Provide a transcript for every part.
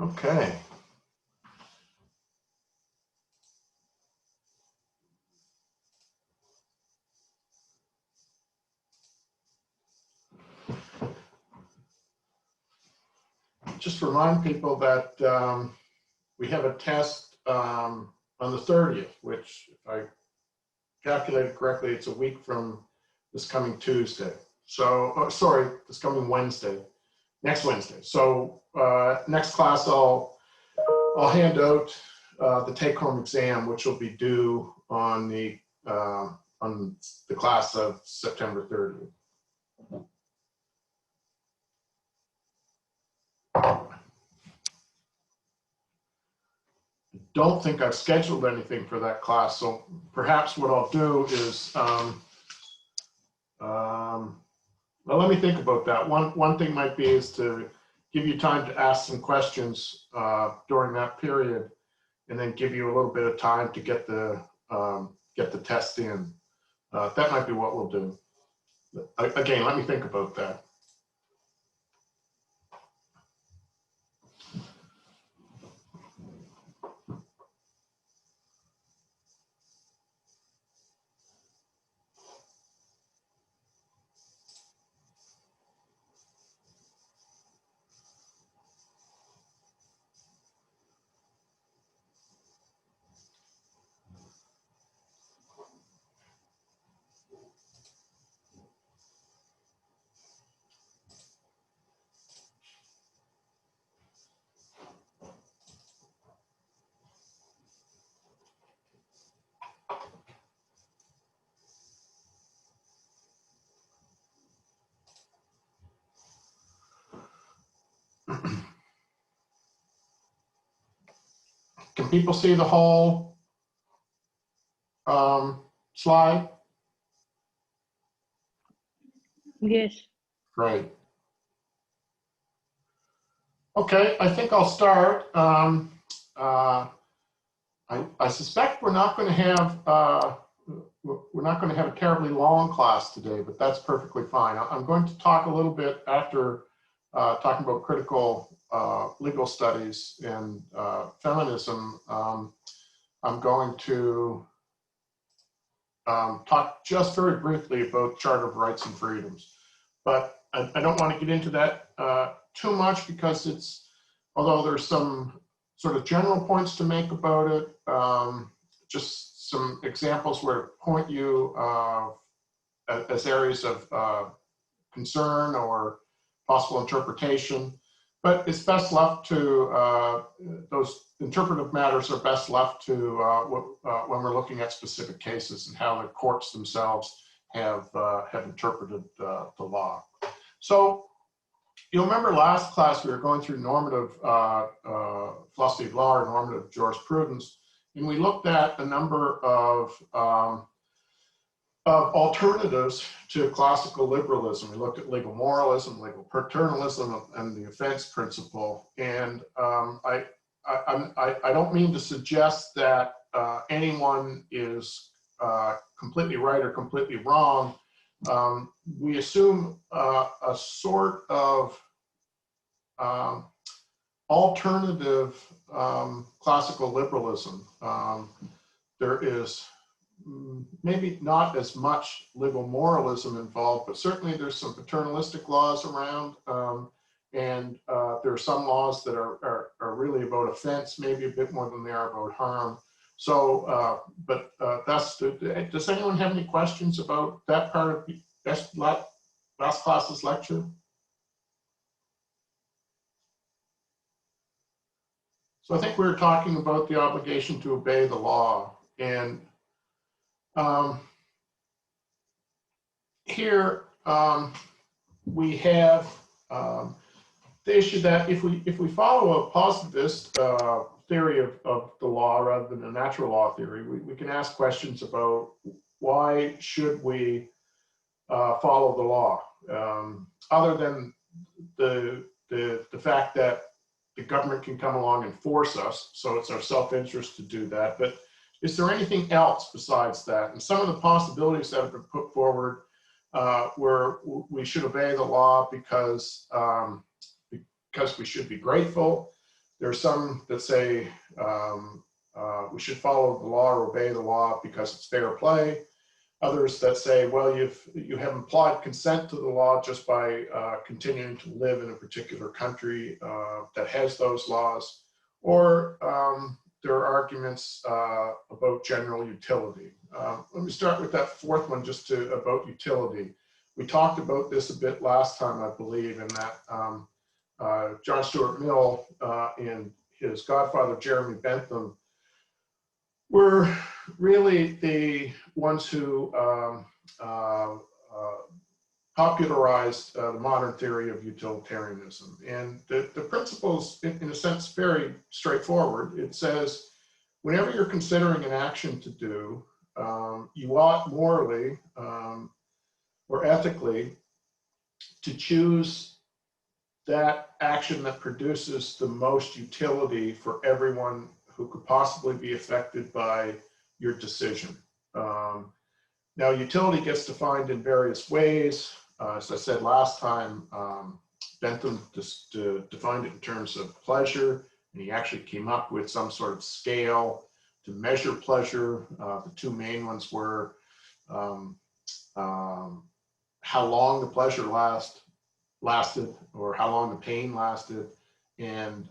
Okay. Just remind people that we have a test on the 30th, which, if I calculated correctly, it's a week from this coming Tuesday. So, sorry, this coming Wednesday, next Wednesday. So next class, I'll hand out the take-home exam, which will be due on the class of September 30th. Don't think I've scheduled anything for that class, so perhaps what I'll do is, well, let me think about that. One thing might be is to give you time to ask some questions during that period, and then give you a little bit of time to get the test in. That might be what we'll do. Again, let me think about that. Can people see the whole slide? Yes. Great. Okay, I think I'll start. I suspect we're not going to have a terribly long class today, but that's perfectly fine. I'm going to talk a little bit after talking about critical legal studies and feminism. I'm going to talk just very briefly about Charter of Rights and Freedoms, but I don't want to get into that too much because although there's some sort of general points to make about it, just some examples where to point you as areas of concern or possible interpretation. But it's best left to, those interpretive matters are best left to when we're looking at specific cases and how the courts themselves have interpreted the law. So you'll remember last class we were going through normative philosophy of law or normative jurisprudence, and we looked at a number of alternatives to classical liberalism. We looked at legal moralism, legal paternalism, and the offense principle. And I don't mean to suggest that anyone is completely right or completely wrong. We assume a sort of alternative classical liberalism. There is maybe not as much legal moralism involved, but certainly there's some paternalistic laws around, and there are some laws that are really about offense, maybe a bit more than they are about harm. So, does anyone have any questions about that part of last class's lecture? So I think we were talking about the obligation to obey the law, and here we have the issue that if we follow a positivist theory of the law rather than a natural law theory, we can ask questions about why should we follow the law, other than the fact that the government can come along and force us, so it's our self-interest to do that. But is there anything else besides that? And some of the possibilities that have been put forward where we should obey the law because we should be grateful. There are some that say we should follow the law or obey the law because it's fair play. Others that say, well, you have implied consent to the law just by continuing to live in a particular country that has those laws. Or there are arguments about general utility. Let me start with that fourth one, just about utility. We talked about this a bit last time, I believe, in that John Stuart Mill and his godfather, Jeremy Bentham, were really the ones who popularized the modern theory of utilitarianism. And the principle's, in a sense, very straightforward. It says, whenever you're considering an action to do, you ought morally or ethically to choose that action that produces the most utility for everyone who could possibly be affected by your decision. Now, utility gets defined in various ways. As I said last time, Bentham just defined it in terms of pleasure, and he actually came up with some sort of scale to measure pleasure. The two main ones were how long the pleasure lasted, or how long the pain lasted, and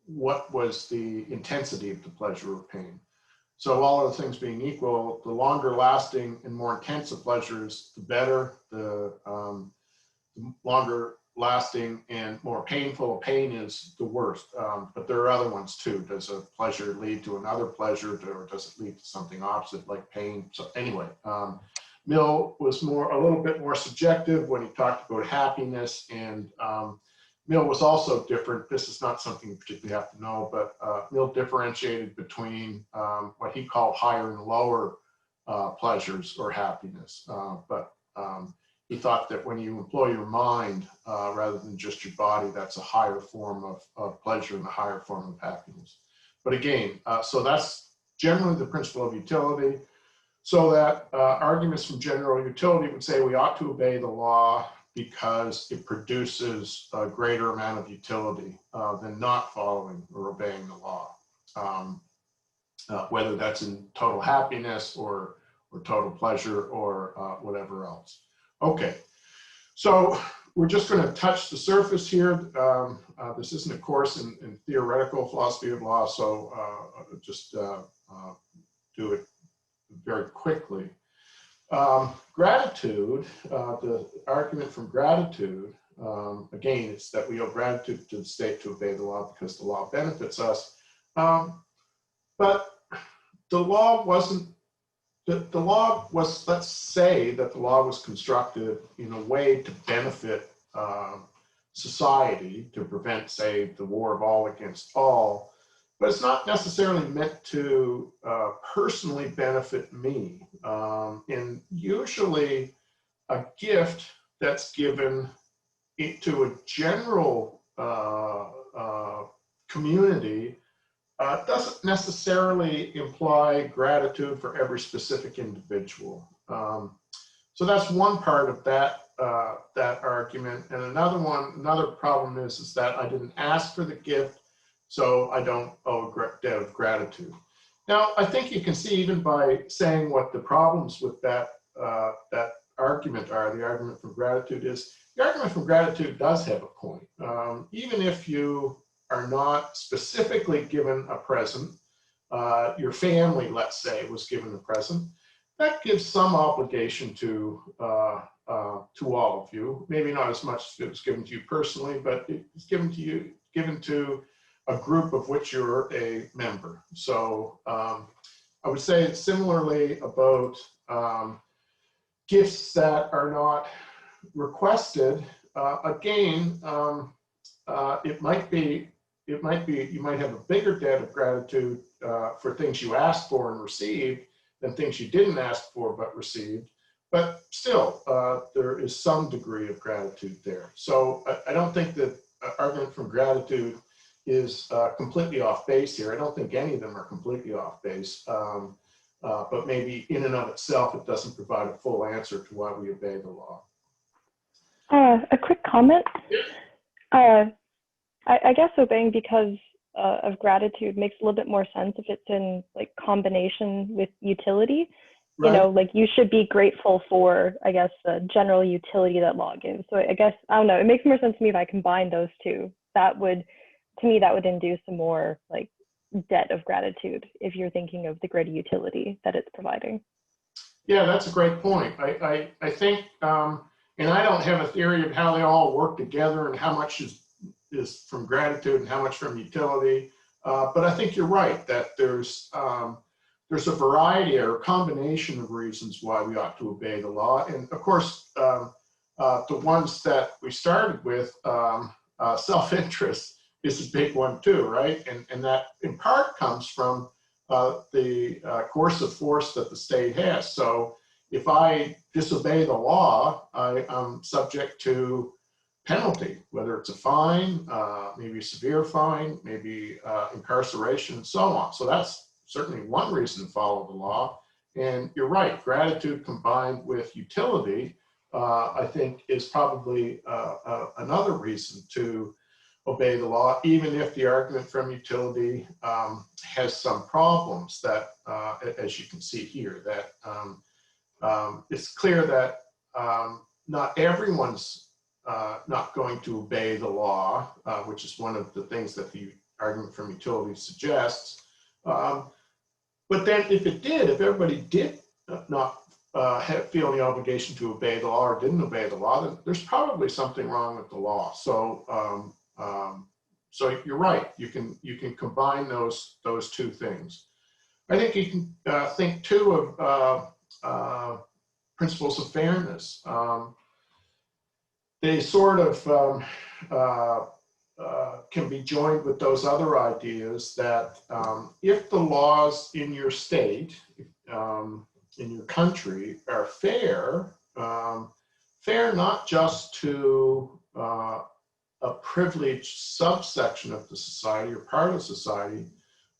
what was the intensity of the pleasure or pain. So all other things being equal, the longer lasting and more intense the pleasures, the better. The longer lasting and more painful a pain is, the worst. But there are other ones too. Does a pleasure lead to another pleasure, or does it lead to something opposite like pain? So anyway, Mill was a little bit more subjective when he talked about happiness, and Mill was also different. This is not something you particularly have to know, but Mill differentiated between what he called higher and lower pleasures or happiness. But he thought that when you employ your mind rather than just your body, that's a higher form of pleasure and a higher form of happiness. But again, so that's generally the principle of utility. So that arguments from general utility would say we ought to obey the law because it produces a greater amount of utility than not following or obeying the law, whether that's in total happiness or total pleasure or whatever else. Okay, so we're just going to touch the surface here. This isn't a course in theoretical philosophy of law, so just do it very quickly. Gratitude, the argument from gratitude, again, it's that we owe gratitude to the state to obey the law because the law benefits us. But the law wasn't, the law was, let's say that the law was constructed in a way to benefit society, to prevent, say, the war of all against all. But it's not necessarily meant to personally benefit me. And usually a gift that's given to a general community doesn't necessarily imply gratitude for every specific individual. So that's one part of that argument. And another problem is that I didn't ask for the gift, so I don't owe a debt of gratitude. Now, I think you can see even by saying what the problems with that argument are, the argument from gratitude is, the argument from gratitude does have a point. Even if you are not specifically given a present, your family, let's say, was given a present, that gives some obligation to all of you. Maybe not as much as it was given to you personally, but it's given to a group of which you're a member. So I would say similarly about gifts that are not requested. Again, it might be you might have a bigger debt of gratitude for things you asked for and received than things you didn't ask for but received. But still, there is some degree of gratitude there. So I don't think that argument from gratitude is completely off base here. I don't think any of them are completely off base, but maybe in and of itself, it doesn't provide a full answer to why we obey the law. A quick comment. I guess obeying because of gratitude makes a little bit more sense if it's in like combination with utility. You Right? know, like you should be grateful for, I guess, the general utility that law gives. So I guess, I don't know, it makes more sense to me if I combine those two. That would, to me, that would induce a more like debt of gratitude if you're thinking of the greater utility that it's providing. Yeah, that's a great point. I think, and I don't have a theory of how they all work together and how much is from gratitude and how much from utility. But I think you're right that there's a variety or a combination of reasons why we ought to obey the law. And of course, the ones that we started with, self-interest is a big one too, right? And that in part comes from the coercive force that the state has. So if I disobey the law, I'm subject to penalty, whether it's a fine, maybe a severe fine, maybe incarceration, and so on. So that's certainly one reason to follow the law. And you're right, gratitude combined with utility, I think, is probably another reason to obey the law, even if the argument from utility has some problems that, as you can see here, that it's clear that not everyone's not going to obey the law, which is one of the things that the argument from utility suggests. But then if it did, if everybody did not feel the obligation to obey the law or didn't obey the law, then there's probably something wrong with the law. So you're right. You can combine those two things. I think you can think too of principles of fairness. They sort of can be joined with those other ideas that if the laws in your state, in your country, are fair, fair not just to a privileged subsection of the society or part of society,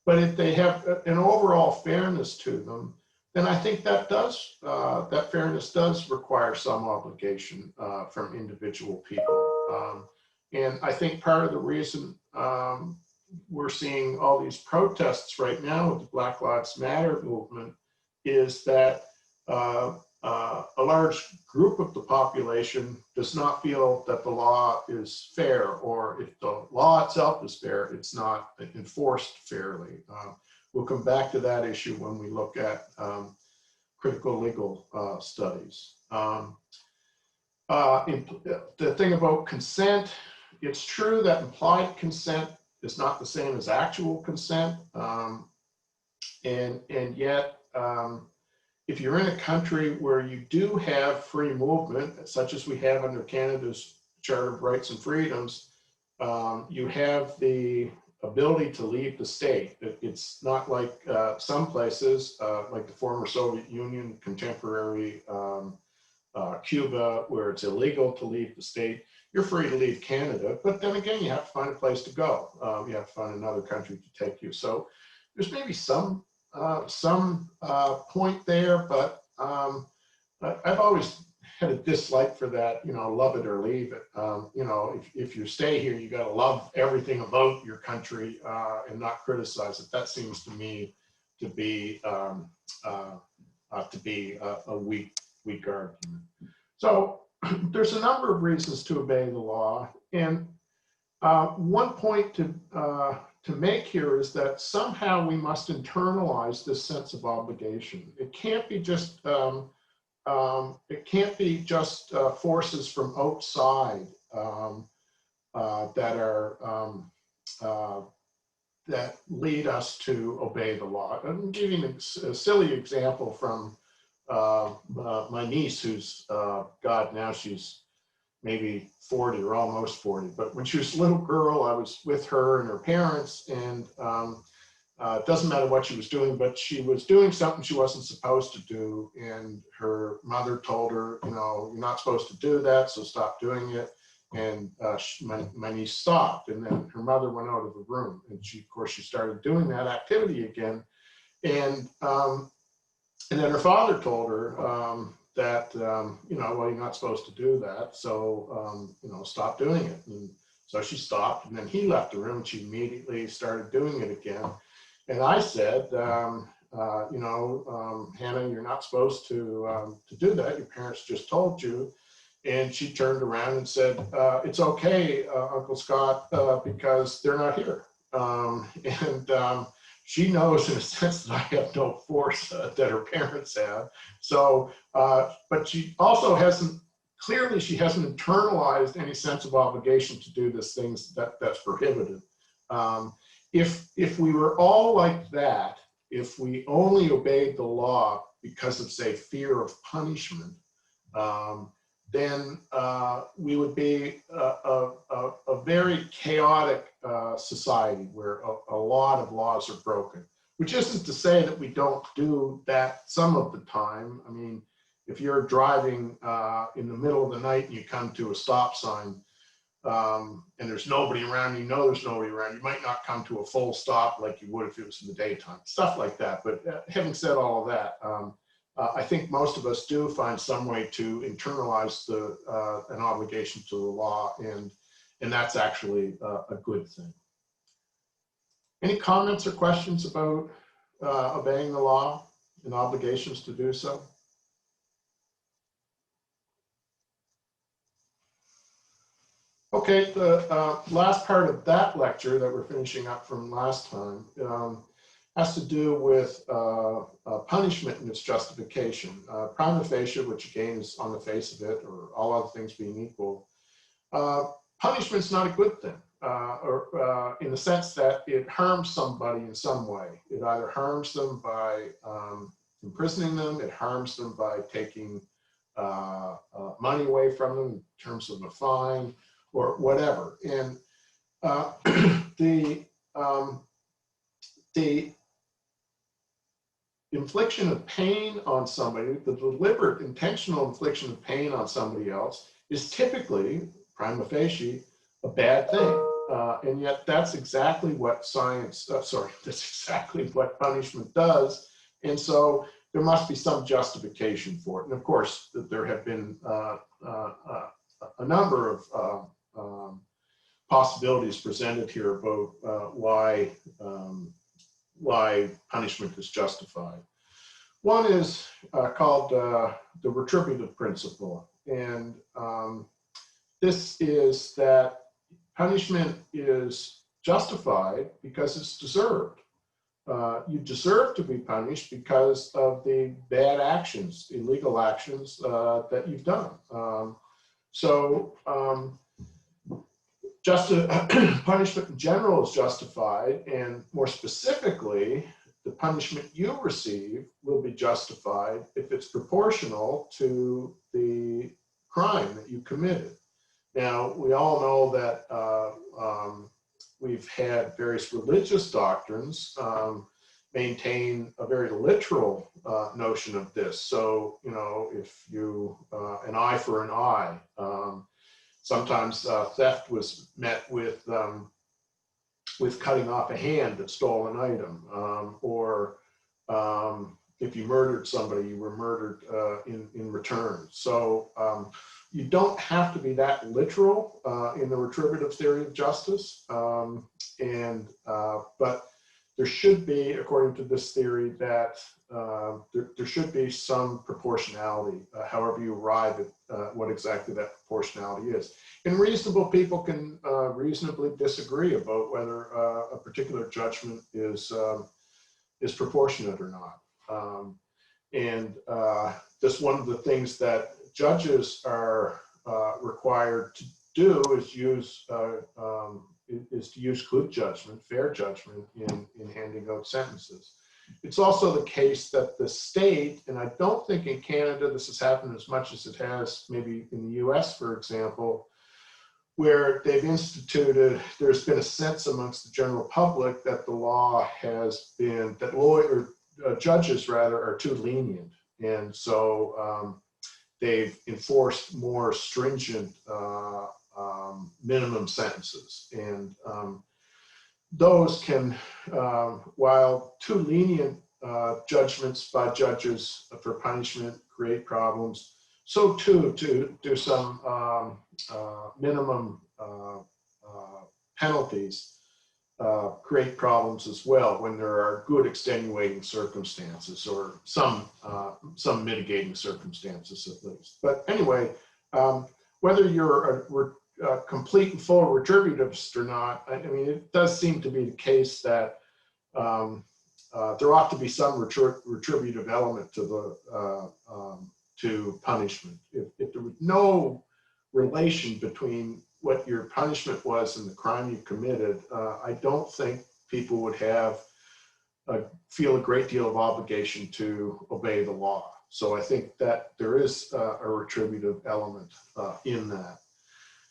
but if they have an overall fairness to them, then I think that that fairness does require some obligation from individual people. And I think part of the reason we're seeing all these protests right now with the Black Lives Matter movement is that a large group of the population does not feel that the law is fair, or if the law itself is fair, it's not enforced fairly. We'll come back to that issue when we look at critical legal studies. The thing about consent, it's true that implied consent is not the same as actual consent, and yet if you're in a country where you do have free movement, such as we have under Canada's Charter of Rights and Freedoms, you have the ability to leave the state. It's not like some places, like the former Soviet Union, contemporary Cuba, where it's illegal to leave the state. You're free to leave Canada, but then again, you have to find a place to go. You have to find another country to take you. So there's maybe some point there, but I've always had a dislike for that, love it or leave it. If you stay here, you got to love everything about your country and not criticize it. That seems to me to be a weak argument. So there's a number of reasons to obey the law, and one point to make here is that somehow we must internalize this sense of obligation. It can't be just forces from outside that lead us to obey the law. I'm giving a silly example from my niece, who's God, now she's maybe 40 or almost 40. But when she was a little girl, I was with her and her parents, and it doesn't matter what she was doing, but she was doing something she wasn't supposed to do. And her mother told her, you're not supposed to do that, so stop doing it. And my niece stopped, and then her mother went out of the room. And of course, she started doing that activity again. And then her father told her that, well, you're not supposed to do that, so, stop doing it. And So she stopped, and then he left the room, and she immediately started doing it again. And I said, Hannah, you're not supposed to do that. Your parents just told you. And she turned around and said, it's okay, Uncle Scott, because they're not here. She knows in a sense that I have no force that her parents have. So, but she also clearly she hasn't internalized any sense of obligation to do this things that's prohibited. If we were all like that, if we only obeyed the law because of, say, fear of punishment, then we would be a very chaotic society where a lot of laws are broken, which isn't to say that we don't do that some of the time. I mean, if you're driving in the middle of the night and you come to a stop sign and there's nobody around, there's nobody around, you might not come to a full stop like you would if it was in the daytime, stuff like that. But having said all of that, I think most of us do find some way to internalize an obligation to the law, and that's actually a good thing. Any comments or questions about obeying the law and obligations to do so? Okay, the last part of that lecture that we're finishing up from last time has to do with punishment and its justification. Prima facie, which again is on the face of it, or all other things being equal, punishment's not a good thing, or in the sense that it harms somebody in some way. It either harms them by imprisoning them, it harms them by taking money away from them in terms of a fine, or whatever. And the infliction of pain on somebody, the deliberate, intentional infliction of pain on somebody else, is typically, prima facie, a bad thing. And yet that's exactly what that's exactly what punishment does. And so there must be some justification for it. And of course, there have been a number of possibilities presented here about why punishment is justified. One is called the retributive principle, and this is that punishment is justified because it's deserved. You deserve to be punished because of the bad actions, illegal actions that you've done. Punishment in general is justified, and more specifically, the punishment you receive will be justified if it's proportional to the crime that you committed. Now, we all know that we've had various religious doctrines maintain a very literal notion of this. So, if you, an eye for an eye, sometimes theft was met with cutting off a hand that stole an item, or if you murdered somebody, you were murdered in return. So you don't have to be that literal in the retributive theory of justice, but there should be, according to this theory, that there should be some proportionality, however you arrive at what exactly that proportionality is. And reasonable people can reasonably disagree about whether a particular judgment is proportionate or not. Just one of the things that judges are required to do is to use good judgment, fair judgment in handing out sentences. It's also the case that the state, and I don't think in Canada this has happened as much as it has maybe in the US, for example, where they've instituted, there's been a sense amongst the general public that the law has been, that judges rather are too lenient. And so they've enforced more stringent minimum sentences. And those can, while too lenient judgments by judges for punishment create problems, so too to do some minimum penalties create problems as well when there are good extenuating circumstances or some mitigating circumstances at least. But anyway, whether you're a complete and full retributivist or not, I mean, it does seem to be the case that there ought to be some retributive element to to punishment. If there was no relation between what your punishment was and the crime you committed, I don't think people would feel a great deal of obligation to obey the law. So I think that there is a retributive element in that.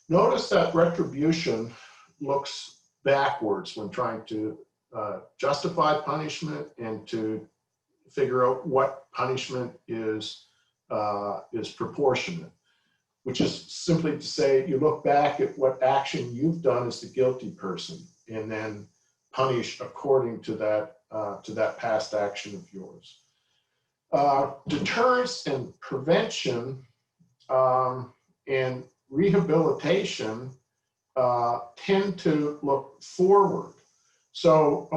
Notice that retribution looks backwards when trying to justify punishment and to figure out what punishment is proportionate, which is simply to say you look back at what action you've done as the guilty person and then punish according to that past action of yours. Deterrence and prevention and rehabilitation tend to look forward. So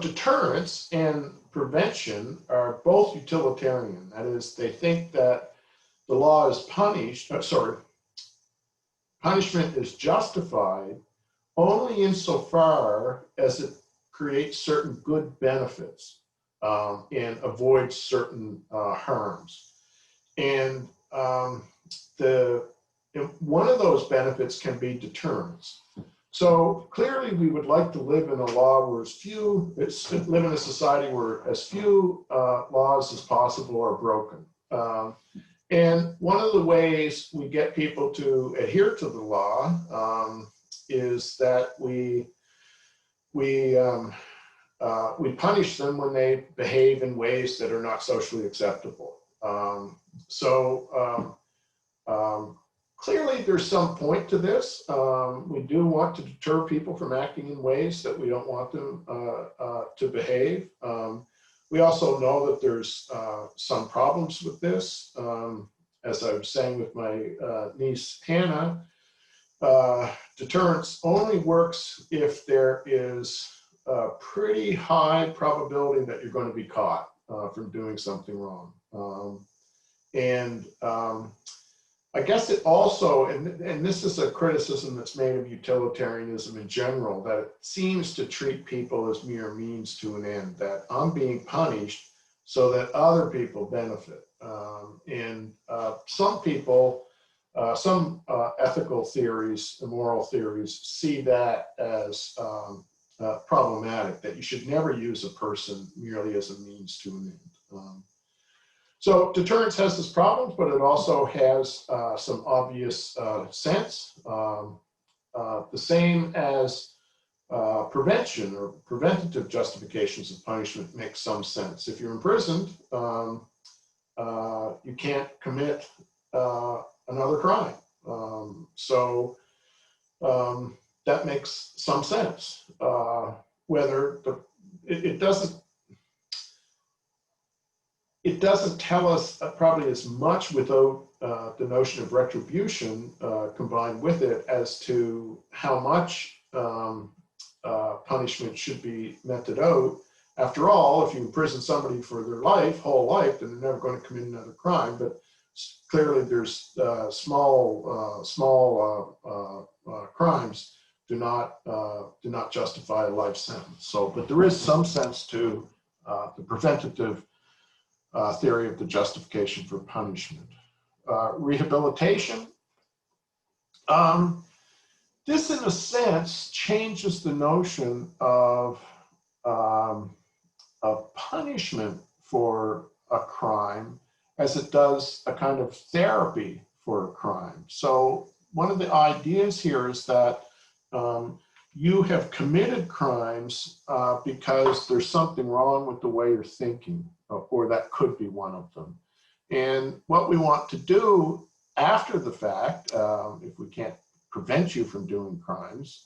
deterrence and prevention are both utilitarian. That is, they think that the law is punishment is justified only insofar as it creates certain good benefits and avoids certain harms. And one of those benefits can be deterrence. So clearly, we would like to live in a law where live in a society where as few laws as possible are broken. And one of the ways we get people to adhere to the law is that we punish them when they behave in ways that are not socially acceptable. Clearly, there's some point to this. We do want to deter people from acting in ways that we don't want them to behave. We also know that there's some problems with this. As I was saying with my niece, Hannah, deterrence only works if there is a pretty high probability that you're going to be caught from doing something wrong. I guess it also, and this is a criticism that's made of utilitarianism in general, that it seems to treat people as mere means to an end, that I'm being punished so that other people benefit. Some people, some ethical theories, moral theories, see that as problematic, that you should never use a person merely as a means to an end. So deterrence has its problems, but it also has some obvious sense. The same as prevention or preventative justifications of punishment makes some sense. If you're imprisoned, you can't commit another crime. That makes some sense. It doesn't tell us probably as much without the notion of retribution combined with it as to how much punishment should be meted out. After all, if you imprison somebody for their whole life, then they're never going to commit another crime. But clearly, there's small crimes do not justify a life sentence. So, but there is some sense to the preventative theory of the justification for punishment. Rehabilitation. This, in a sense, changes the notion of punishment for a crime as it does a kind of therapy for a crime. So one of the ideas here is that you have committed crimes because there's something wrong with the way you're thinking, or that could be one of them. And what we want to do after the fact, if we can't prevent you from doing crimes,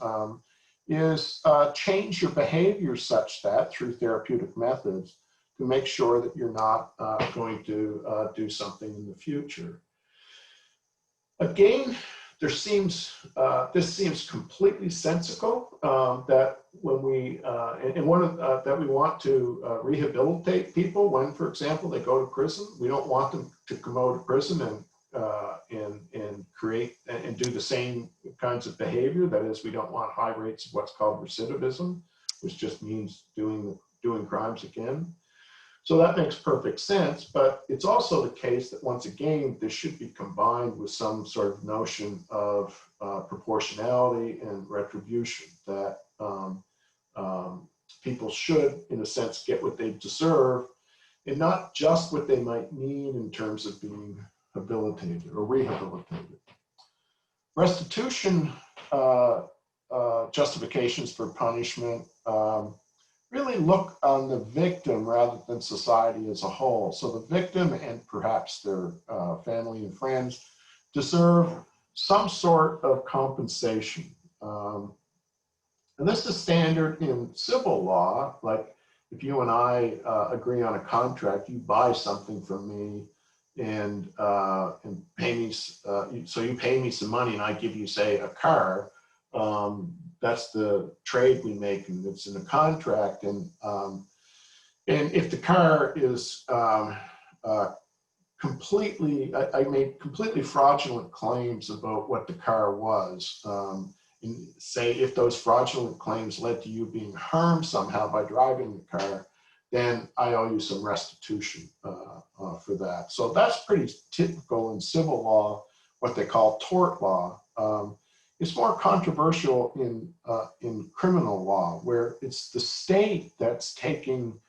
is change your behavior such that through therapeutic methods to make sure that you're not going to do something in the future. Again, this seems completely sensical, that when we, that we want to rehabilitate people when, for example, they go to prison. We don't want them to come out of prison and create and do the same kinds of behavior. That is, we don't want high rates of what's called recidivism, which just means doing crimes again. So that makes perfect sense, but it's also the case that, once again, this should be combined with some sort of notion of proportionality and retribution, that people should, in a sense, get what they deserve, and not just what they might need in terms of being habilitated or rehabilitated. Restitution justifications for punishment really look on the victim rather than society as a whole. So the victim and perhaps their family and friends deserve some sort of compensation. And this is standard in civil law. Like, if you and I agree on a contract, you buy something from me and pay me, so you pay me some money and I give you, say, a car. That's the trade we make, and it's in a contract. And if the car is completely, I made completely fraudulent claims about what the car was. And say, if those fraudulent claims led to you being harmed somehow by driving the car, then I owe you some restitution for that. So that's pretty typical in civil law, what they call tort law. It's more controversial in criminal law, where it's the state that's taking,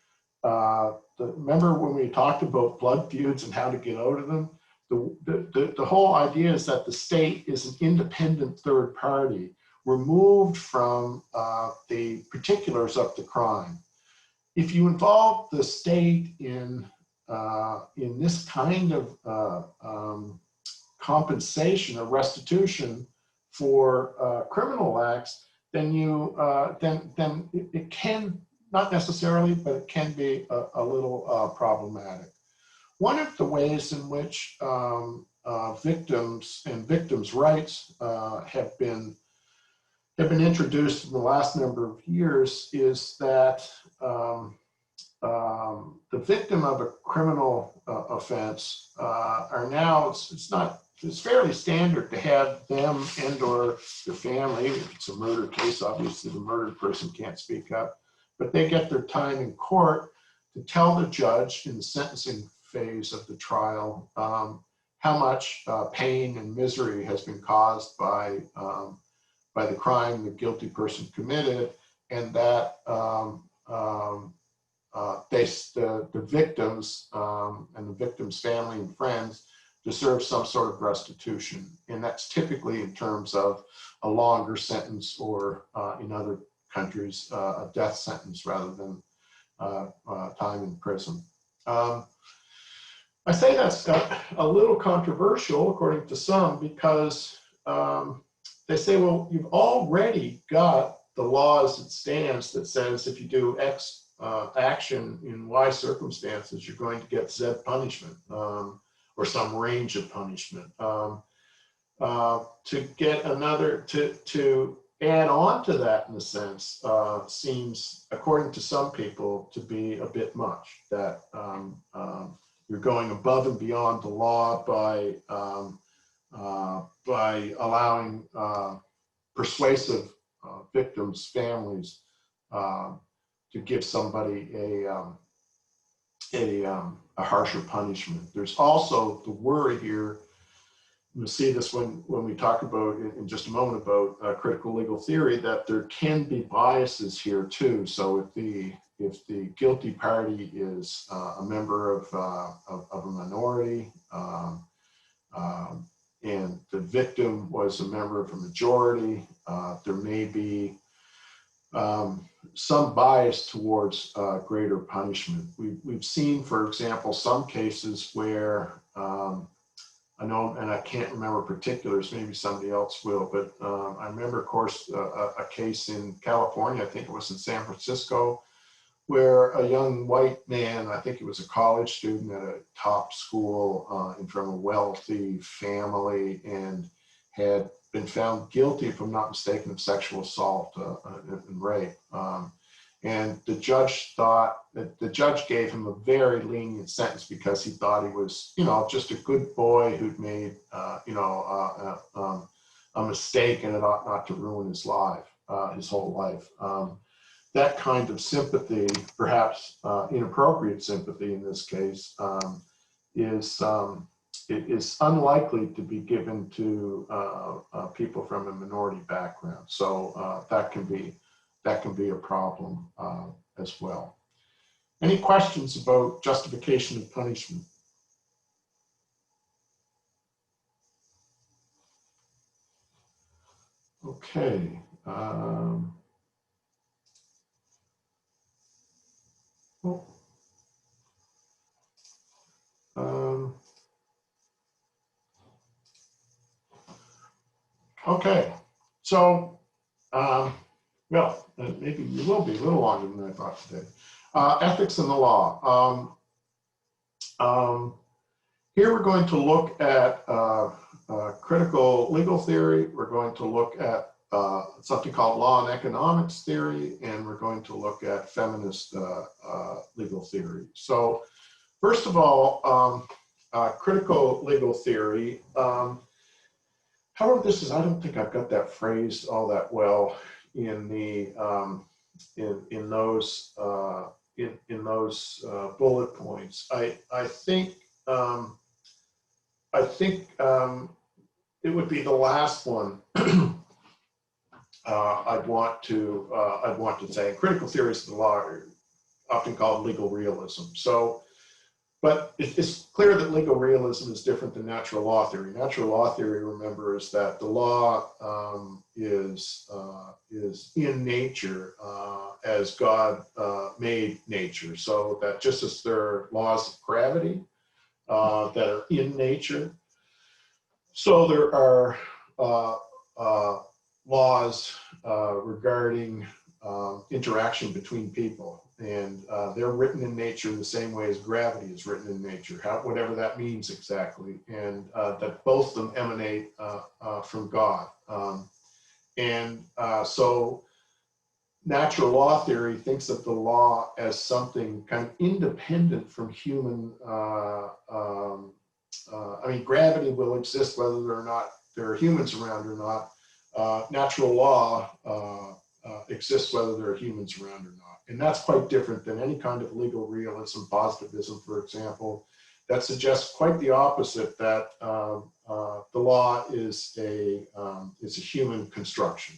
remember when we talked about blood feuds and how to get out of them? The whole idea is that the state is an independent third party, removed from the particulars of the crime. If you involve the state in this kind of compensation or restitution for criminal acts, then it can, not necessarily, but it can be a little problematic. One of the ways in which victims and victims' rights have been introduced in the last number of years is that the victim of a criminal offense are now, it's fairly standard to have them and or their family, if it's a murder case, obviously the murdered person can't speak up, but they get their time in court to tell the judge in the sentencing phase of the trial how much pain and misery has been caused by the crime the guilty person committed, and that the victims and the victim's family and friends deserve some sort of restitution. And that's typically in terms of a longer sentence, or in other countries, a death sentence rather than time in prison. I say that's a little controversial, according to some, because they say, well, you've already got the law as it stands that says if you do X action in Y circumstances, you're going to get Z punishment, or some range of punishment. To get another, to add on to that, in a sense, seems, according to some people, to be a bit much. That you're going above and beyond the law by allowing persuasive victims' families to give somebody a harsher punishment. There's also the worry here. We'll see this when we talk about, in just a moment, about critical legal theory, that there can be biases here too. So if the guilty party is a member of a minority, and the victim was a member of a majority, there may be some bias towards greater punishment. We've seen, for example, some cases where I know, and I can't remember particulars, maybe somebody else will, but I remember, of course, a case in California, I think it was in San Francisco, where a young white man, I think he was a college student at a top school and from a wealthy family, and had been found guilty, if I'm not mistaken, of sexual assault and rape. And the judge gave him a very lenient sentence because he thought he was, just a good boy who'd made, a mistake, and it ought not to ruin his life, his whole life. That kind of sympathy, perhaps inappropriate sympathy in this case, is unlikely to be given to people from a minority background. So that can be a problem as well. Any questions about justification of punishment? Okay. Okay, so, maybe it will be a little longer than I thought today. Ethics and the law. Here we're going to look at critical legal theory. We're going to look at something called law and economics theory, and we're going to look at feminist legal theory. So first of all, critical legal theory. However, I don't think I've got that phrased all that well in the in those bullet points. I think it would be the last one I'd want to say. Critical theories of the law are often called legal realism. So, but it's clear that legal realism is different than natural law theory. Natural law theory, remember, is that the law is in nature as God made nature. So that just as there are laws of gravity that are in nature, so there are laws regarding interaction between people. And they're written in nature in the same way as gravity is written in nature, whatever that means exactly, and that both of them emanate from God. So natural law theory thinks of the law as something kind of independent from human. Gravity will exist whether or not there are humans around or not. Natural law exists whether there are humans around or not. And that's quite different than any kind of legal realism, positivism, for example, that suggests quite the opposite, that the law is a human construction.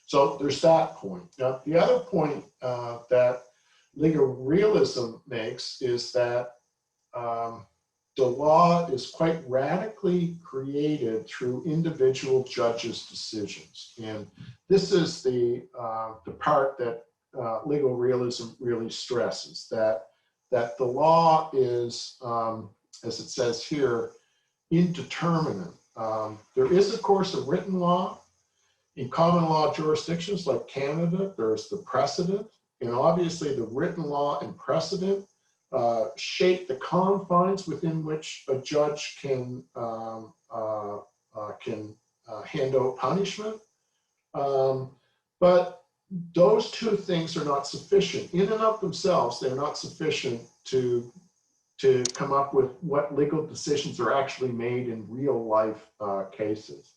So there's that point. Now, the other point that legal realism makes is that the law is quite radically created through individual judges' decisions. And this is the part that legal realism really stresses, that the law is, as it says here, indeterminate. There is, of course, a written law. In common law jurisdictions like Canada, there's the precedent, and obviously the written law and precedent shape the confines within which a judge can hand out punishment. But those two things are not sufficient. In and of themselves, they're not sufficient to come up with what legal decisions are actually made in real life cases.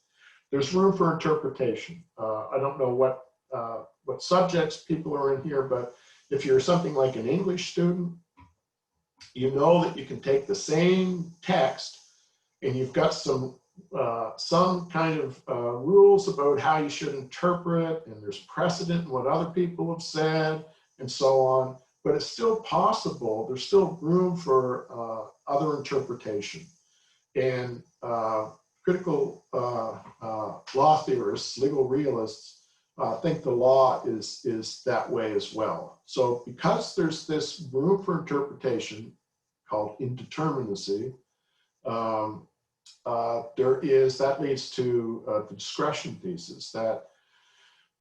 There's room for interpretation. I don't know what subjects people are in here, but if you're something like an English student, you know that you can take the same text and you've got some kind of rules about how you should interpret, and there's precedent in what other people have said, and so on. But it's still possible. There's still room for other interpretation. And critical law theorists, legal realists, think the law is that way as well. So because there's this room for interpretation called indeterminacy, that leads to the discretion thesis, that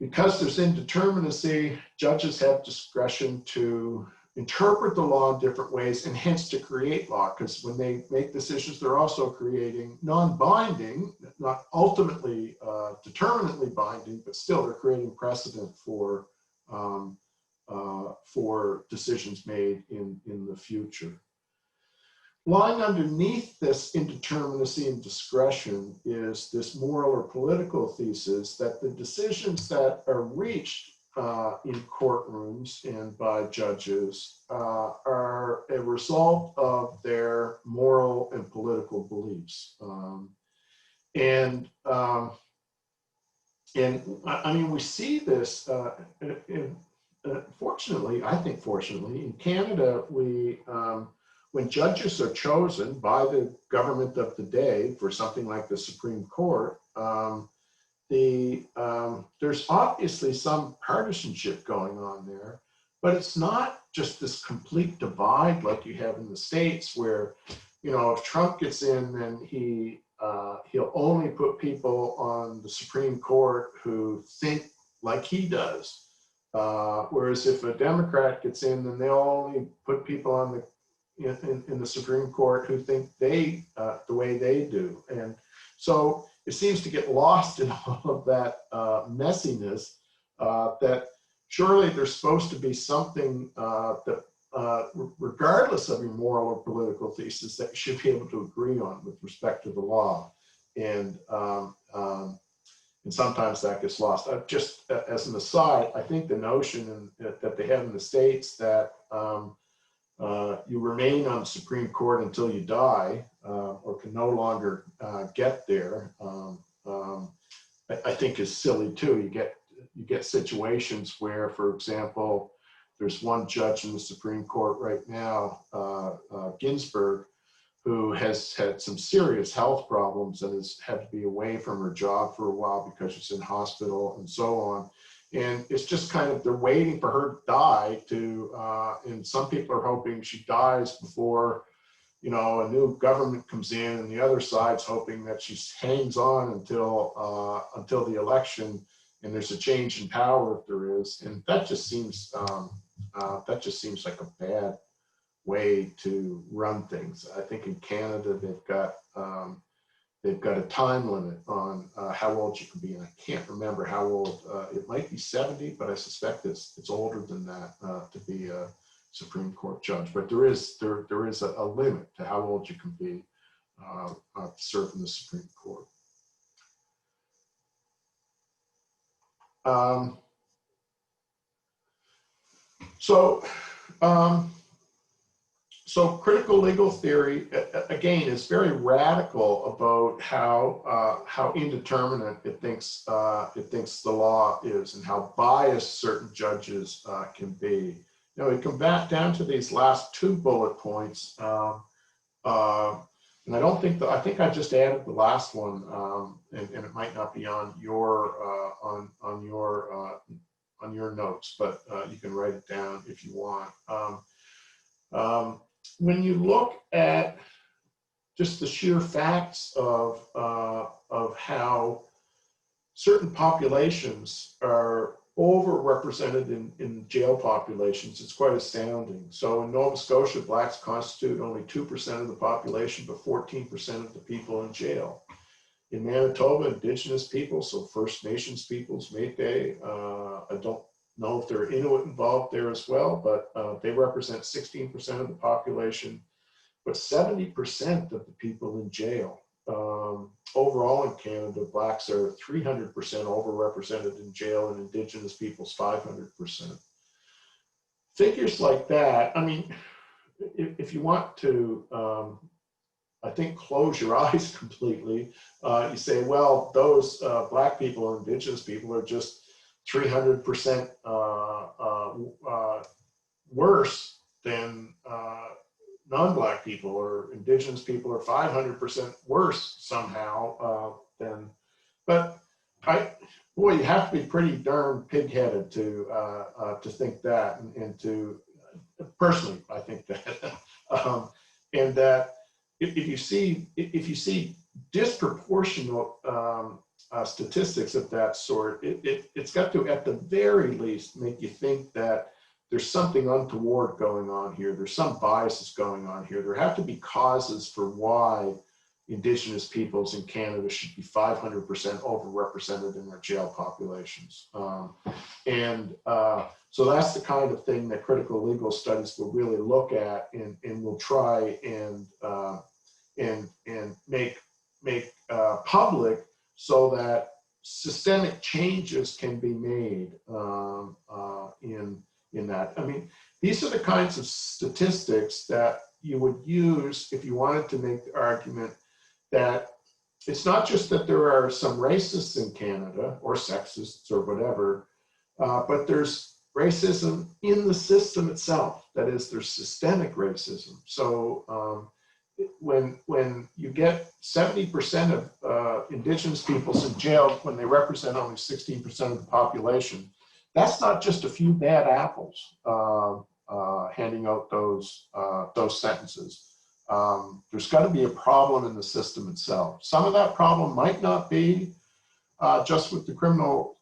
because there's indeterminacy, judges have discretion to interpret the law in different ways, and hence to create law, because when they make decisions, they're also creating non-binding, not ultimately determinately binding, but still they're creating precedent for decisions made in the future. Lying underneath this indeterminacy and discretion is this moral or political thesis that the decisions that are reached in courtrooms and by judges are a result of their moral and political beliefs. And I mean, we see this, fortunately, I think fortunately, in Canada, when judges are chosen by the government of the day for something like the Supreme Court, there's obviously some partisanship going on there, but it's not just this complete divide like you have in the States where, you know, if Trump gets in, then he'll only put people on the Supreme Court who think like he does. Whereas if a Democrat gets in, then they'll only put people on the in the Supreme Court who think the way they do. And so it seems to get lost in all of that messiness, that surely there's supposed to be something that, regardless of your moral or political thesis, that you should be able to agree on with respect to the law. And sometimes that gets lost. Just as an aside, I think the notion that they have in the States that you remain on the Supreme Court until you die, or can no longer get there, I think is silly too. You get situations where, for example, there's one judge in the Supreme Court right now, Ginsburg, who has had some serious health problems and has had to be away from her job for a while because she's in hospital and so on. And it's just kind of, they're waiting for her to die and some people are hoping she dies before, you know, a new government comes in, and the other side's hoping that she hangs on until the election and there's a change in power if there is. And that just seems like a bad way to run things. I think in Canada, they've got a time limit on how old you can be, and I can't remember how old. It might be 70, but I suspect it's older than that to be a Supreme Court judge. But there is a limit to how old you can be to serve in the Supreme Court. So critical legal theory, again, is very radical about how indeterminate it thinks the law is, and how biased certain judges can be. You know, we come back down to these last two bullet points, and I think I just added the last one, and it might not be on your notes, but you can write it down if you want. When you look at just the sheer facts of how certain populations are overrepresented in jail populations, it's quite astounding. So in Nova Scotia, blacks constitute only 2% of the population, but 14% of the people in jail. In Manitoba, Indigenous people, so First Nations peoples, Métis, I don't know if there are Inuit involved there as well, but they represent 16% of the population, but 70% of the people in jail. Overall in Canada, blacks are 300% overrepresented in jail, and Indigenous peoples 500%. Figures like that, I mean, if you want to, I think, close your eyes completely, you say, well, those black people or Indigenous people are just 300% worse than non-black people, or Indigenous people are 500% worse somehow but boy, you have to be pretty darn pig-headed to think that, and to, personally, I think that, and that if you see disproportionate statistics of that sort, it's got to, at the very least, make you think that there's something untoward going on here. There's some biases going on here. There have to be causes for why Indigenous peoples in Canada should be 500% overrepresented in their jail populations. So that's the kind of thing that critical legal studies will really look at and will try and make public so that systemic changes can be made in that. I mean, these are the kinds of statistics that you would use if you wanted to make the argument that it's not just that there are some racists in Canada or sexists or whatever, but there's racism in the system itself. That is, there's systemic racism. So when you get 70% of Indigenous peoples in jail when they represent only 16% of the population, that's not just a few bad apples handing out those sentences. There's got to be a problem in the system itself. Some of that problem might not be just with the criminal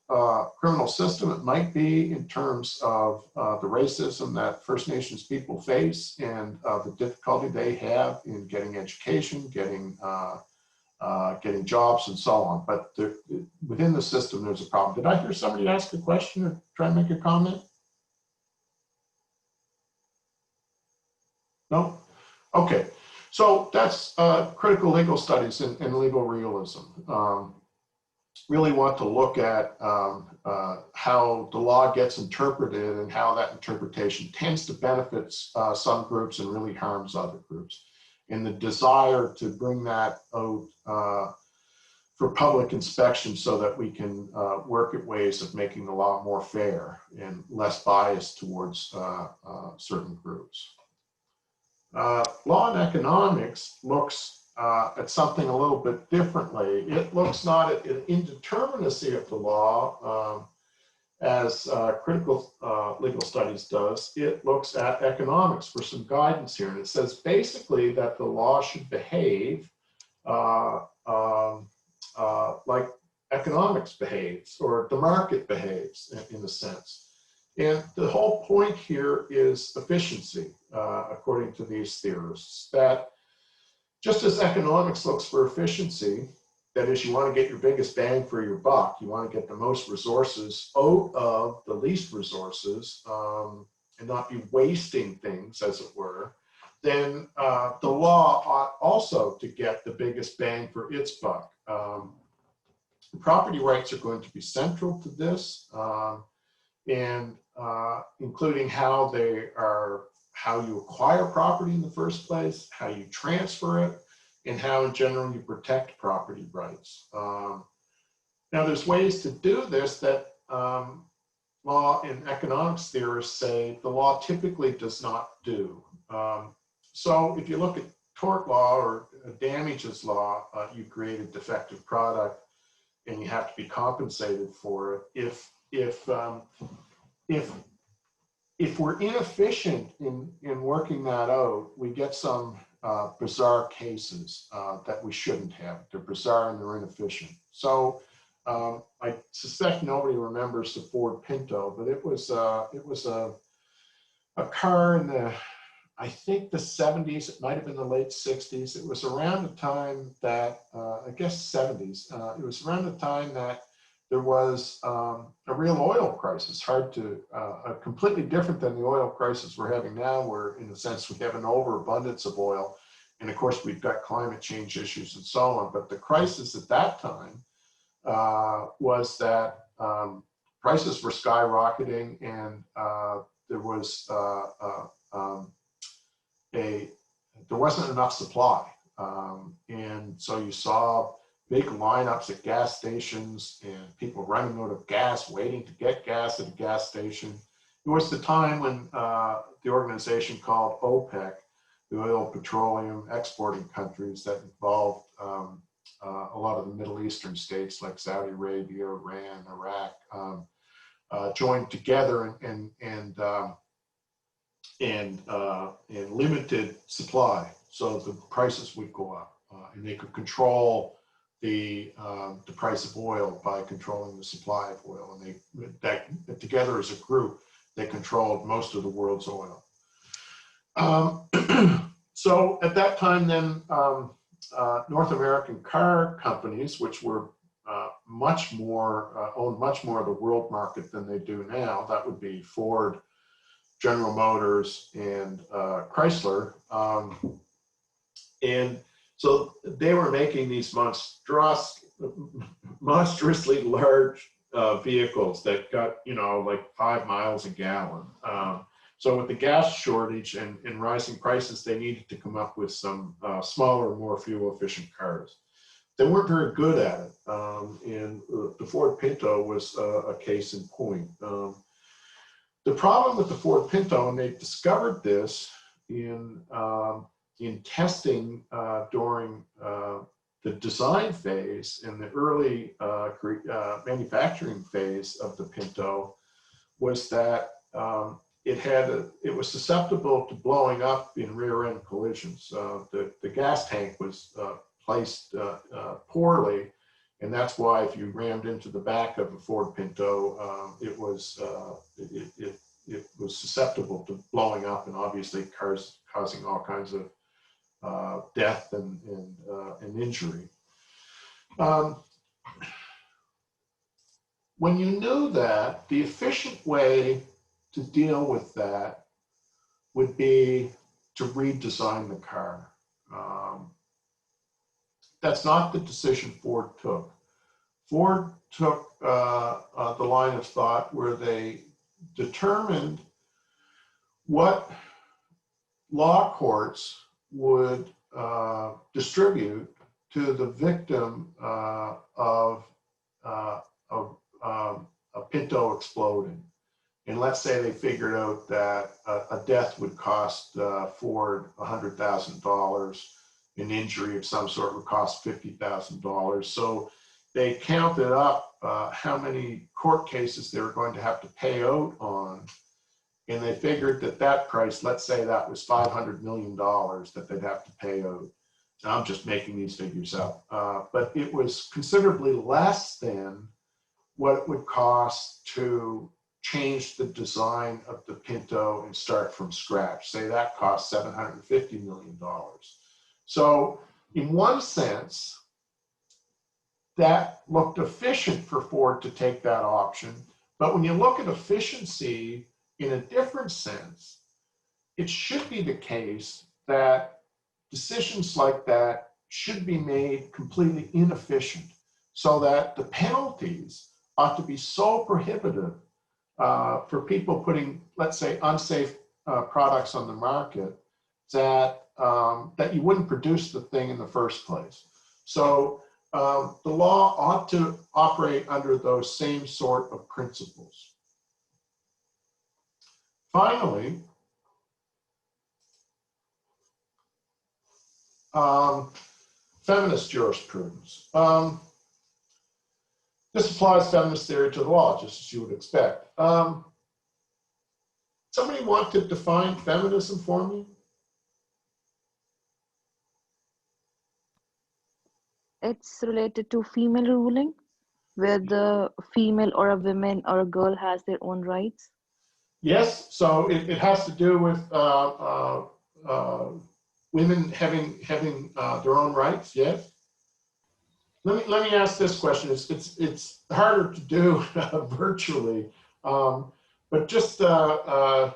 system. It might be in terms of the racism that First Nations people face and the difficulty they have in getting education, getting jobs, and so on. But within the system, there's a problem. Did I hear somebody ask a question or try and make a comment? No? Okay. So that's critical legal studies and legal realism. Really want to look at how the law gets interpreted and how that interpretation tends to benefit some groups and really harms other groups. And the desire to bring that out for public inspection so that we can work at ways of making the law more fair and less biased towards certain groups. Law and economics looks at something a little bit differently. It looks not at indeterminacy of the law as critical legal studies does. It looks at economics for some guidance here. And it says basically that the law should behave like economics behaves or the market behaves in a sense. And the whole point here is efficiency, according to these theorists, that just as economics looks for efficiency, that is, you want to get your biggest bang for your buck, you want to get the most resources out of the least resources and not be wasting things, as it were, then the law ought also to get the biggest bang for its buck. Property rights are going to be central to this. And including how you acquire property in the first place, how you transfer it, and how in general you protect property rights. Now there's ways to do this that law and economics theorists say the law typically does not do. So if you look at tort law or damages law, you create a defective product and you have to be compensated for it. If we're inefficient in working that out, we get some bizarre cases that we shouldn't have. They're bizarre and they're inefficient. So I suspect nobody remembers the Ford Pinto, but it was a car in the, I think the 70s, it might have been the late 60s. It was around the time that, I guess 70s, it was around the time that there was a real oil crisis, completely different than the oil crisis we're having now, where in a sense we have an overabundance of oil. And of course, we've got climate change issues and so on. But the crisis at that time was that prices were skyrocketing and there wasn't enough supply. And so you saw big lineups at gas stations and people running out of gas, waiting to get gas at a gas station. It was the time when the organization called OPEC, the oil petroleum exporting countries that involved a lot of the Middle Eastern states like Saudi Arabia, Iran, Iraq, joined together and limited supply so the prices would go up and they could control the price of oil by controlling the supply of oil. And that together as a group, they controlled most of the world's oil. So at that time then, North American car companies, which were much more, owned much more of the world market than they do now, that would be Ford, General Motors, and Chrysler. And so they were making these monstrously large vehicles that got, like 5 miles a gallon. So with the gas shortage and rising prices, they needed to come up with some smaller, more fuel efficient cars. They weren't very good at it. And the Ford Pinto was a case in point. The problem with the Ford Pinto, and they discovered this in testing during the design phase and the early manufacturing phase of the Pinto, was that it was susceptible to blowing up in rear end collisions. The gas tank was placed poorly, and that's why if you rammed into the back of a Ford Pinto, it was susceptible to blowing up, and obviously causing all kinds of death and injury. When you knew that, the efficient way to deal with that would be to redesign the car. That's not the decision Ford took. Ford took the line of thought where they determined what law courts would distribute to the victim of a Pinto exploding. And let's say they figured out that a death would cost Ford $100,000, an injury of some sort would cost $50,000. So they counted up how many court cases they were going to have to pay out on, and they figured that price, let's say that was $500 million that they'd have to pay out. Now, I'm just making these figures up, but it was considerably less than what it would cost to change the design of the Pinto and start from scratch. Say that cost $750 million. So in one sense, that looked efficient for Ford to take that option. But when you look at efficiency in a different sense, it should be the case that decisions like that should be made completely inefficient, so that the penalties ought to be so prohibitive for people putting, let's say, unsafe products on the market that you wouldn't produce the thing in the first place. So the law ought to operate under those same sort of principles. Finally, feminist jurisprudence. This applies feminist theory to the law, just as you would expect. Somebody want to define feminism for me? It's related to female ruling, where the female or a woman or a girl has their own rights. Yes, so it has to do with women having their own rights. Yes. Let me ask this question. It's harder to do virtually, but just how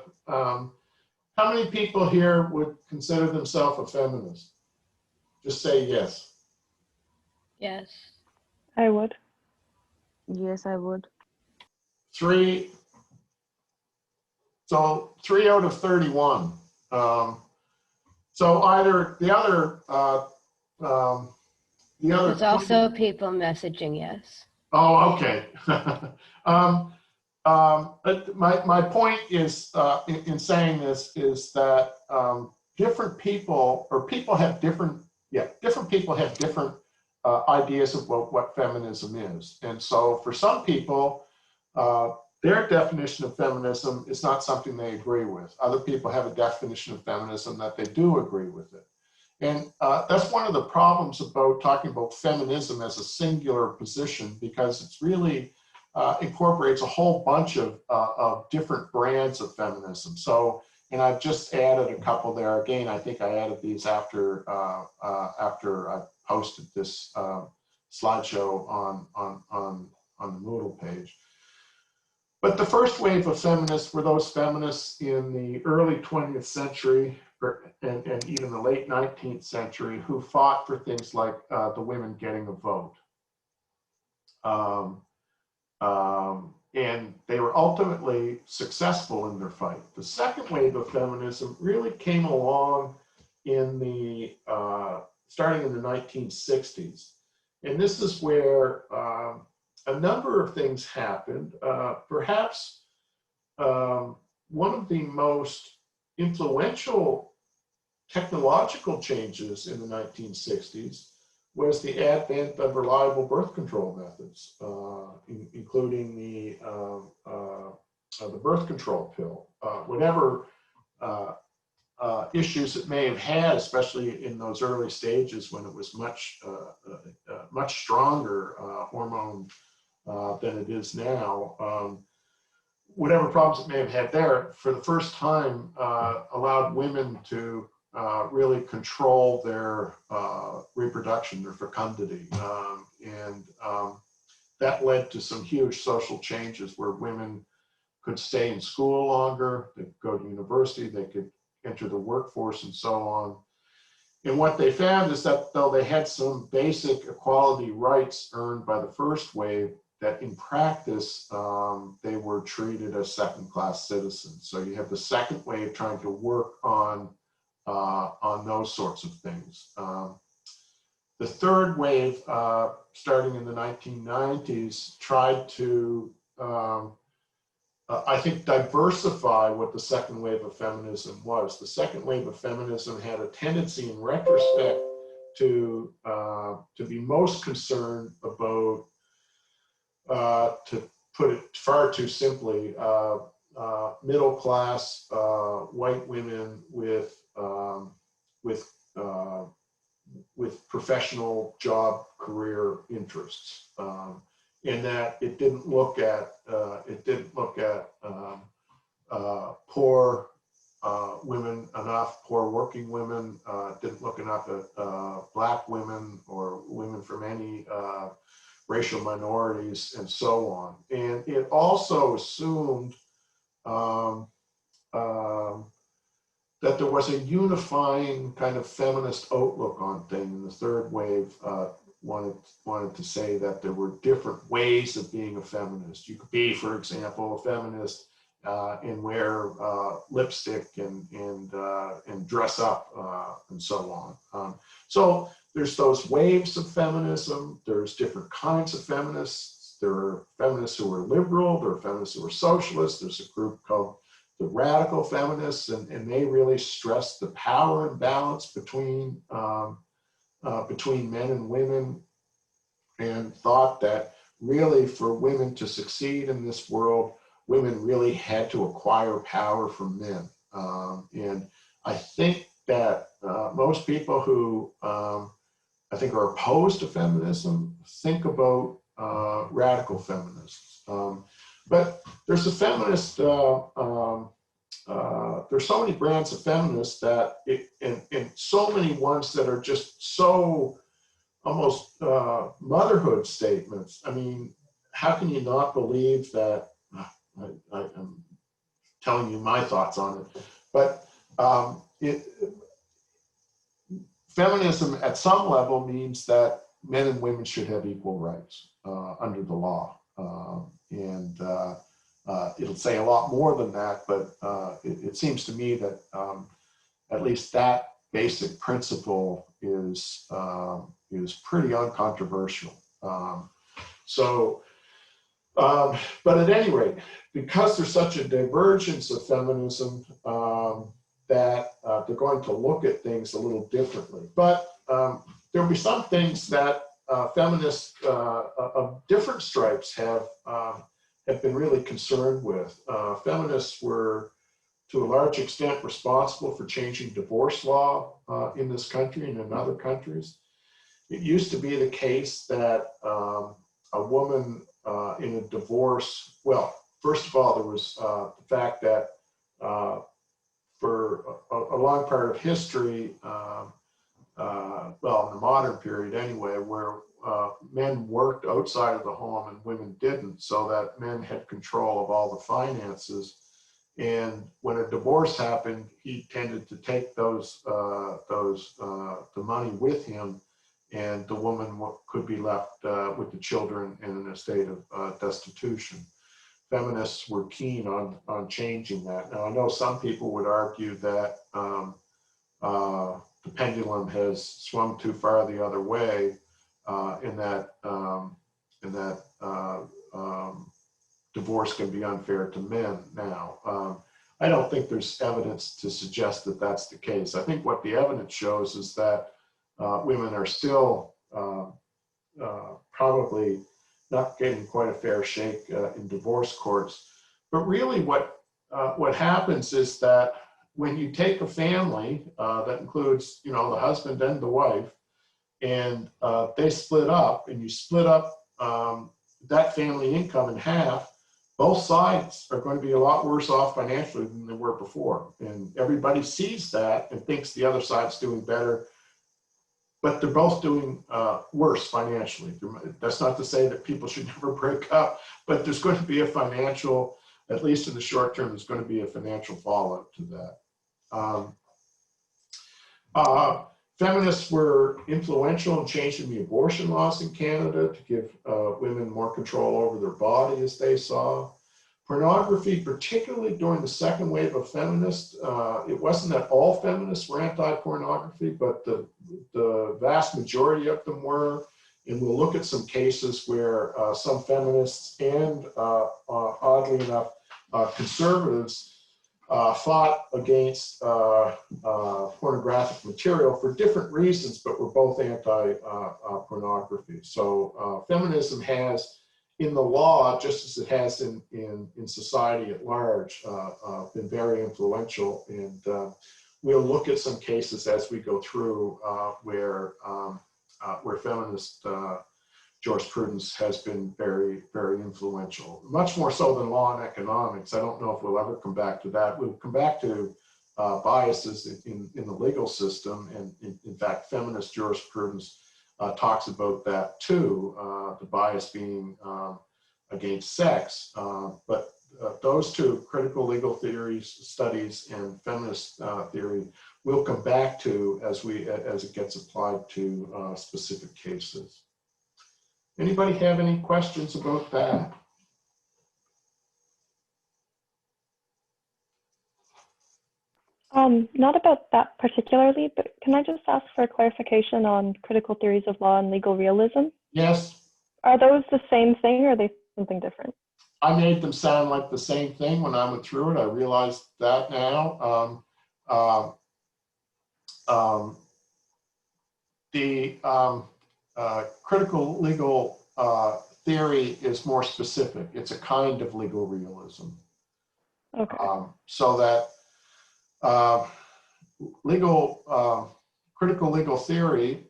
many people here would consider themselves a feminist? Just say yes. Yes. I would. Yes, I would. 3. So 3 out of 31. So either the other. There's also people messaging yes. Oh, okay. My point is in saying this is that different people have different ideas of what feminism is, and so for some people, their definition of feminism is not something they agree with. Other people have a definition of feminism that they do agree with it. And that's one of the problems about talking about feminism as a singular position, because it's really incorporates a whole bunch of different brands of feminism. So, and I've just added a couple there. Again, I think I added these after I posted this slideshow on the Moodle page. But the first wave of feminists were those feminists in the early 20th century and even the late 19th century who fought for things like the women getting a vote. And they were ultimately successful in their fight. The second wave of feminism really came along in the, starting in the 1960s. And this is where a number of things happened. Perhaps one of the most influential technological changes in the 1960s was the advent of reliable birth control methods, including the birth control pill. Whatever issues it may have had, especially in those early stages when it was much stronger hormone than it is now, whatever problems it may have had there, for the first time allowed women to really control their reproduction, their fecundity. And that led to some huge social changes where women could stay in school longer, they could go to university, they could enter the workforce and so on. And what they found is that though they had some basic equality rights earned by the first wave, that in practice, they were treated as second-class citizens. So you have the second wave trying to work on those sorts of things. The third wave, starting in the 1990s, tried to, I think, diversify what the second wave of feminism was. The second wave of feminism had a tendency, in retrospect, to be most concerned about, to put it far too simply, middle-class white women with professional job career interests, in that it didn't look at poor women enough, poor working women, didn't look enough at Black women or women from any racial minorities and so on. And it also assumed that there was a unifying kind of feminist outlook on things. And the third wave wanted to say that there were different ways of being a feminist. You could be, for example, a feminist and wear lipstick and dress up and so on. So there's those waves of feminism. There's different kinds of feminists. There are feminists who are liberal. There are feminists who are socialists. There's a group called the radical feminists, and they really stress the power imbalance between men and women, and thought that really for women to succeed in this world, women really had to acquire power from men. And I think that most people who I think are opposed to feminism think about radical feminists. But there's a feminist, there's so many brands of feminists that, and so many ones that are just so almost motherhood statements. I mean, how can you not believe that? I'm telling you my thoughts on it, but feminism at some level means that men and women should have equal rights under the law. And it'll say a lot more than that, but it seems to me that at least that basic principle is pretty uncontroversial. But at any rate, because there's such a divergence of feminism, that they're going to look at things a little differently. But there'll be some things that feminists of different stripes have been really concerned with. Feminists were, to a large extent, responsible for changing divorce law in this country and in other countries. It used to be the case that a woman in a divorce, well, first of all, there was the fact that for a long part of history, well, in the modern period anyway, where men worked outside of the home and women didn't, so that men had control of all the finances. And when a divorce happened, he tended to take the money with him, and the woman could be left with the children in a state of destitution. Feminists were keen on changing that. Now, I know some people would argue that the pendulum has swung too far the other way, in that divorce can be unfair to men now. I don't think there's evidence to suggest that that's the case. I think what the evidence shows is that women are still probably not getting quite a fair shake in divorce courts. But really what happens is that when you take a family that includes, you know, the husband and the wife, and they split up, and you split up that family income in half, both sides are going to be a lot worse off financially than they were before. And everybody sees that and thinks the other side's doing better, but they're both doing worse financially. That's not to say that people should never break up, but there's going to be a financial, at least in the short term, there's going to be a financial fallout to that. Feminists were influential in changing the abortion laws in Canada to give women more control over their body, as they saw. Pornography, particularly during the second wave of feminists, it wasn't that all feminists were anti-pornography, but the vast majority of them were. And we'll look at some cases where some feminists and, oddly enough, conservatives fought against pornographic material for different reasons, but were both anti-pornography. So feminism has, in the law, just as it has in society at large, been very influential. And we'll look at some cases as we go through where feminist jurisprudence has been very, very influential, much more so than law and economics. I don't know if we'll ever come back to that. We'll come back to biases in the legal system, and in fact, feminist jurisprudence talks about that too, the bias being against sex. But those two, critical legal theories studies and feminist theory, we'll come back to as it gets applied to specific cases. Anybody have any questions about that? Not about that particularly, but can I just ask for a clarification on critical theories of law and legal realism? Yes. Are those the same thing, or are they something different? I made them sound like the same thing when I went through it. I realized that now. The critical legal theory is more specific. It's a kind of legal realism. Okay. So that critical legal theory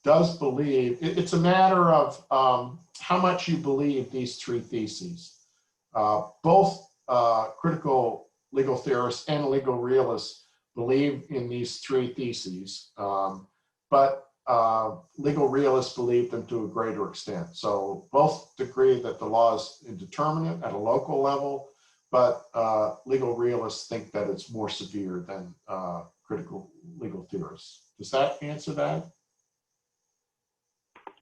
does believe, it's a matter of how much you believe these three theses. Both critical legal theorists and legal realists believe in these three theses, but legal realists believe them to a greater extent. So both agree that the law is indeterminate at a local level, but legal realists think that it's more severe than critical legal theorists. Does that answer that?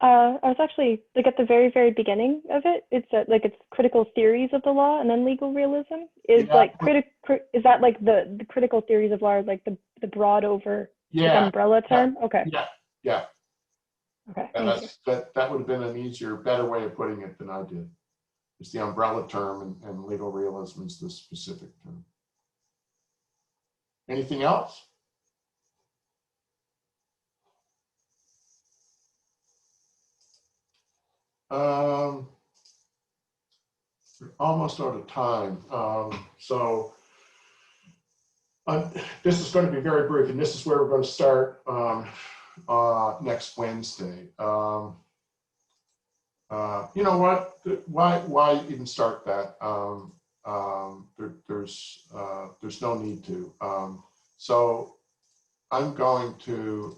I was actually, like, at the very, very beginning of it, it's it's critical theories of the law, and then legal realism is is that like the critical theories of law, like the broad over umbrella term? Okay. Yeah. Okay. That would have been an easier, better way of putting it than I did. It's the umbrella term, and legal realism is the specific term. Anything else? We're almost out of time. So this is going to be very brief, and this is where we're going to start next Wednesday. You know what? Why even start that? There's no need to. So I'm going to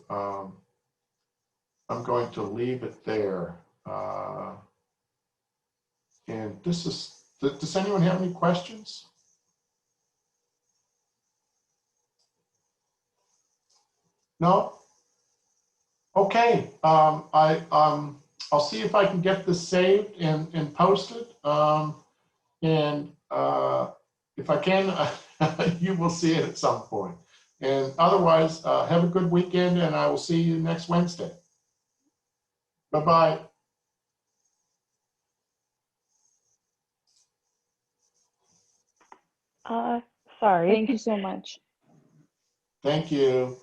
leave it there. And this is. Does anyone have any questions? No. Okay. I'll see if I can get this saved and posted. And if I can, you will see it at some point. And otherwise, have a good weekend, and I will see you next Wednesday. Bye-bye. Sorry. Thank you so much. Thank you.